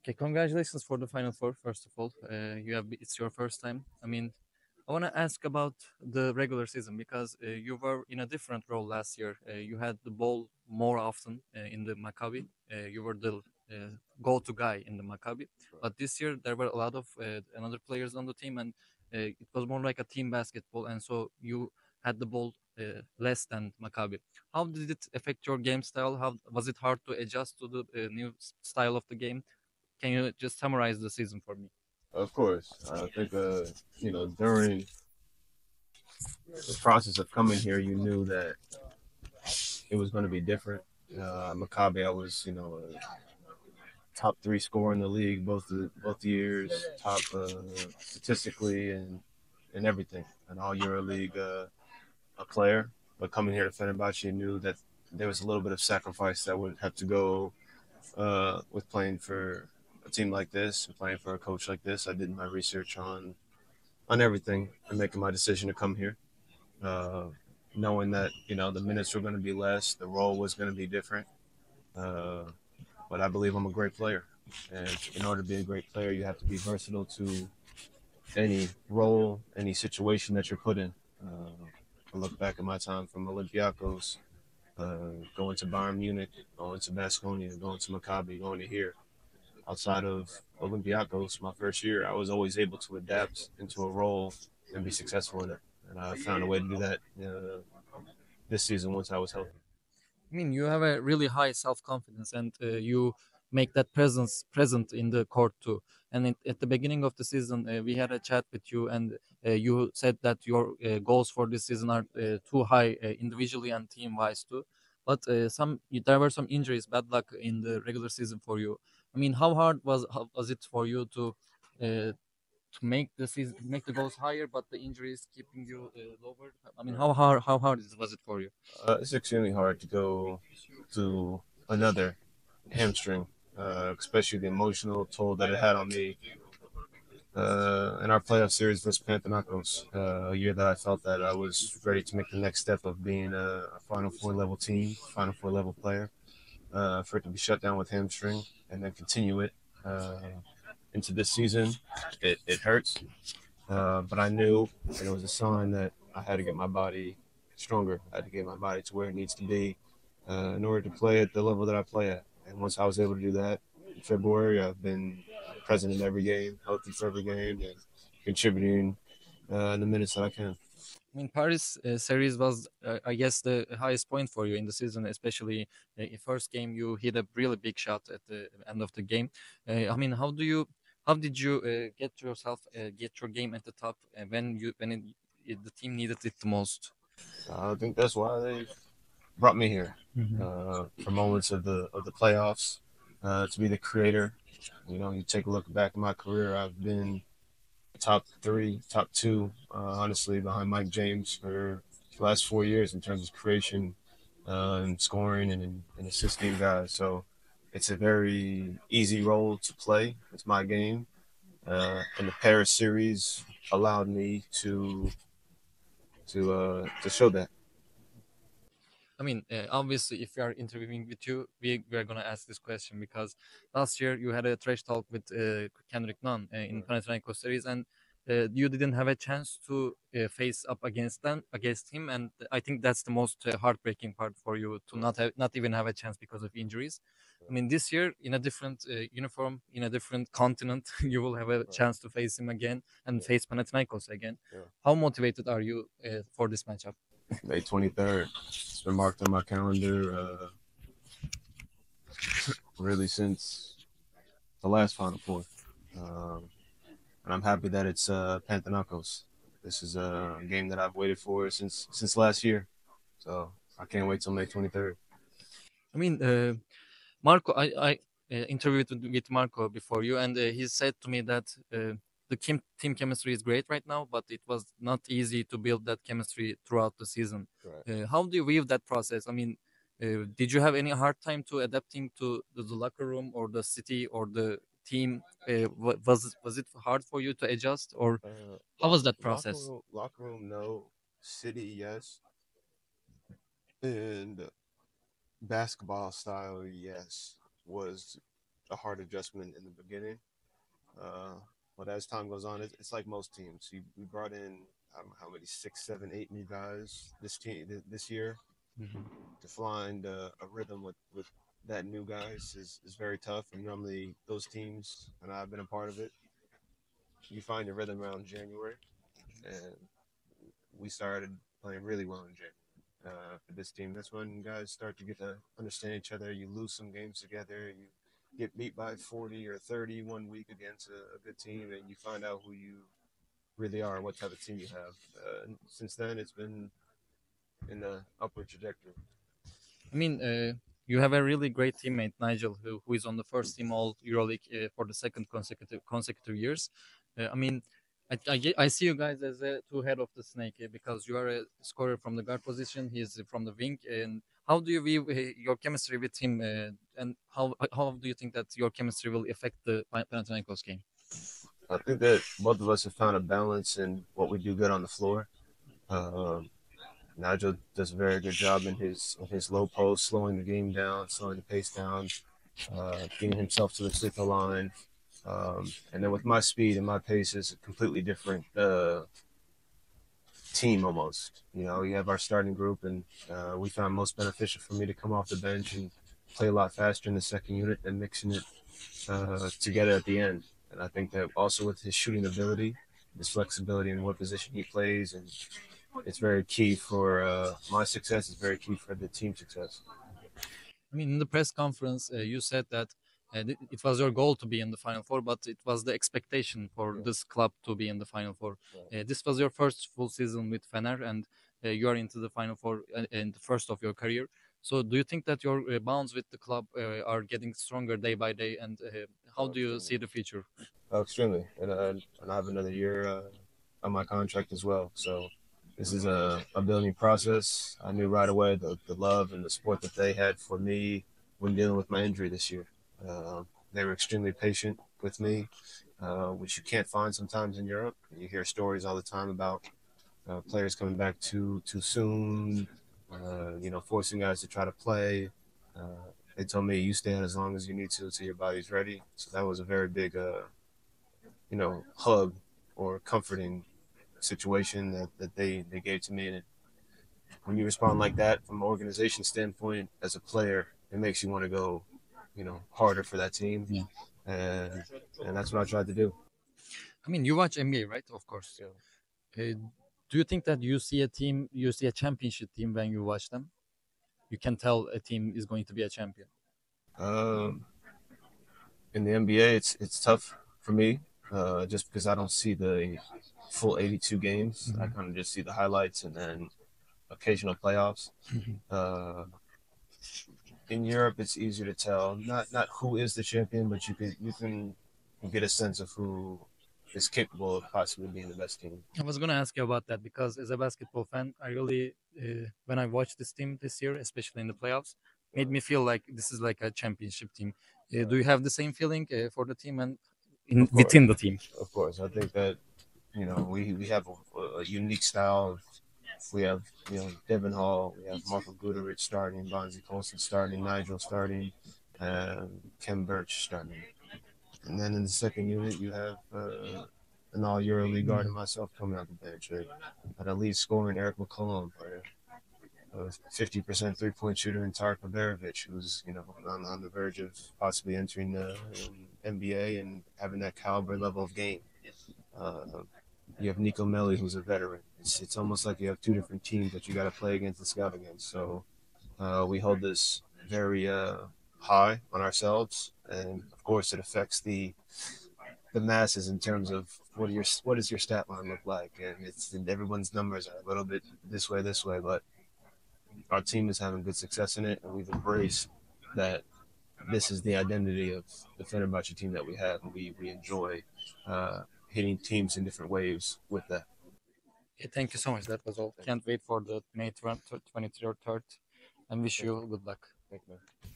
Okay, congratulations for the Final Four. First of all, it's your first time. I want to ask about the regular season because you were in a different role last year. You had the ball more often in the Maccabi. You were the go-to guy in the Maccabi. But this year there were a lot of another players on the team, and it was more like a team basketball. And so you had the ball less than Maccabi. How did it affect your game style? How was it hard to adjust to the new style of the game? Can you just summarize the season for me? Of course, I think during the process of coming here, you knew that it was going to be different. Maccabi, I was a top three scorer in the league both years, top statistically and everything, an all EuroLeague a player. But coming here to Fenerbahçe, knew that there was a little bit of sacrifice that would have to go with playing for a team like this, and playing for a coach like this. I did my research on everything and making my decision to come here, uh, knowing that the minutes were going to be less, the role was going to be different. Uh, but I believe I'm a great player, and in order to be a great player, you have to be versatile to any role, any situation that you're put in. I look back at my time from Olympiacos, going to Bayern Munich, going to Baskonia, going to Maccabi, going to here. Outside of Olympiacos, my first year, I was always able to adapt into a role and be successful in it. And I found a way to do that this season once I was healthy. You have a really high self confidence, and you make that presence present in the court too. And at the beginning of the season, we had a chat with you, and you said that your goals for this season are too high individually and team wise too. But there were some injuries, bad luck in the regular season for you. How was it for you to make the season, make the goals higher, but the injuries keeping you lower? How hard was it for you? It's extremely hard to go to another hamstring, especially the emotional toll that it had on me in our playoff series versus Panathinaikos, a year that I felt that I was ready to make the next step of being a Final Four level team, Final Four level player. For it to be shut down with hamstring and then continue it uh, into this season, it hurts. But I knew, and it was a sign that I had to get my body stronger. I had to get my body to where it needs to be in order to play at the level that I play at. And once I was able to do that in February, I've been present in every game, healthy for every game, and contributing in the minutes that I can. Paris series was, I guess, the highest point for you in the season, especially in first game. You hit a really big shot at the end of the game. How did you get your game at the top the team needed it the most? I think that's why they brought me here Mhm. for moments of the playoffs to be the creator. You take a look back at my career. I've been top three, top two, honestly, behind Mike James for the last 4 years in terms of creation and scoring and assisting guys. So it's a very easy role to play. It's my game. And the Paris series allowed me to show that. Obviously, if we are interviewing with you, we are gonna ask this question because last year you had a trash talk with Kendrick Nunn in Panathinaikos series, and you didn't have a chance to face up against him, and I think that's the most heartbreaking part for you to not even have a chance because of injuries. This year in a different uniform, in a different continent, you will have a chance to face him again and face Panathinaikos again. Yeah. How motivated are you for this matchup? May 23rd. It's been marked on my calendar really since the last Final Four. Um, and I'm happy that it's Panathinaikos. This is a game that I've waited for since last year. So I can't wait till May 23rd. I mean, uh, Marco, I interviewed with Marco before you, and he said to me that the team chemistry is great right now, but it was not easy to build that chemistry throughout the season. Right. How do you view that process? Did you have any hard time to adapting to the locker room or the city or the team? Was it hard for you to adjust, or how was that process? Locker room, no. City, yes. And basketball style, yes, was a hard adjustment in the beginning. But as time goes on, it's like most teams. We brought in how many 6, 7, 8 new guys this year. Mhm. To find a rhythm with that new guys is very tough. And normally those teams, and I've been a part of it, you find your rhythm around January, and we started playing really well in January. For this team, that's when guys start to get to understand each other. You lose some games together. You get beat by 40 or 30 one week against a good team, and you find out who you really are, what type of team you have. And since then, it's been in the upward trajectory. I mean, you have a really great teammate, Nigel, who is on the first team All EuroLeague for the second consecutive years. I mean, I see you guys as a two head of the snake because you are a scorer from the guard position, he is from the wing. And how do you view your chemistry with him, and how do you think that your chemistry will affect the Panathinaikos game? I think that both of us have found a balance in what we do good on the floor. Nigel does a very good job in his low post, slowing the game down, slowing the pace down, getting himself to the free throw line. And then with my speed and my pace, is a completely different team almost. You know, you have our starting group, and we found most beneficial for me to come off the bench and play a lot faster in the second unit and mixing it together at the end. And I think that also with his shooting ability, his flexibility in what position he plays, and it's very key for my success. It's very key for the team success. I mean, in the press conference, you said that it was your goal to be in the Final Four, but it was the expectation for this club to be in the Final Four. This was your first full season with Fener, and you are into the Final Four in the first of your career. So, do you think that your bonds with the club are getting stronger day by day, and how do you see the future? Extremely, and I have another year on my contract as well. So this is a building process. I knew right away the love and the support that they had for me when dealing with my injury this year. They were extremely patient with me, which you can't find sometimes in Europe. You hear stories all the time about players coming back too soon, forcing guys to try to play. They told me you stay out as long as you need to till your body's ready. So that was a very big, hug or comforting situation that they gave to me. And when you respond like that from an organization standpoint as a player, it makes you want to go, harder for that team. Yeah. And that's what I tried to do. I mean, you watch NBA, right? Of course. Yeah. Do you think that you see a championship team when you watch them? You can tell a team is going to be a champion. Um, in the NBA, it's tough for me just because I don't see the full 82 games. I kind of just see the highlights and then occasional playoffs. In Europe, it's easier to tell not who is the champion, but you can get a sense of who is capable of possibly being the best team. I was going to ask you about that because as a basketball fan, I really, when I watched this team this year, especially in the playoffs, made me feel like this is like a championship team. Do you have the same feeling for the team and within the team? Of course, I think that we have a unique style. We have Devin Hall, we have Marco Guderic starting, Bonzi Colson starting, Nigel starting, Kem Birch starting. And then in the second unit, you have an all EuroLeague guard and myself coming out the bench. At a lead scorer in Eric McCollum, a 50% three-point shooter in Tarek Baberovic, who's on the verge of possibly entering the NBA and having that caliber level of game. You have Nico Melli, who's a veteran. It's almost like you have two different teams that you got to play against and scout against. So we hold this very high on ourselves, and of course it affects the masses in terms of what does your stat line look like, and everyone's numbers are a little bit this way, but our team is having good success in it, and we've embraced that this is the identity of the Fenerbahçe team that we have, and we enjoy hitting teams in different waves with that. Okay, thank you so much. That was all. Can't wait for the May 23rd and wish you good luck. Thank you, man.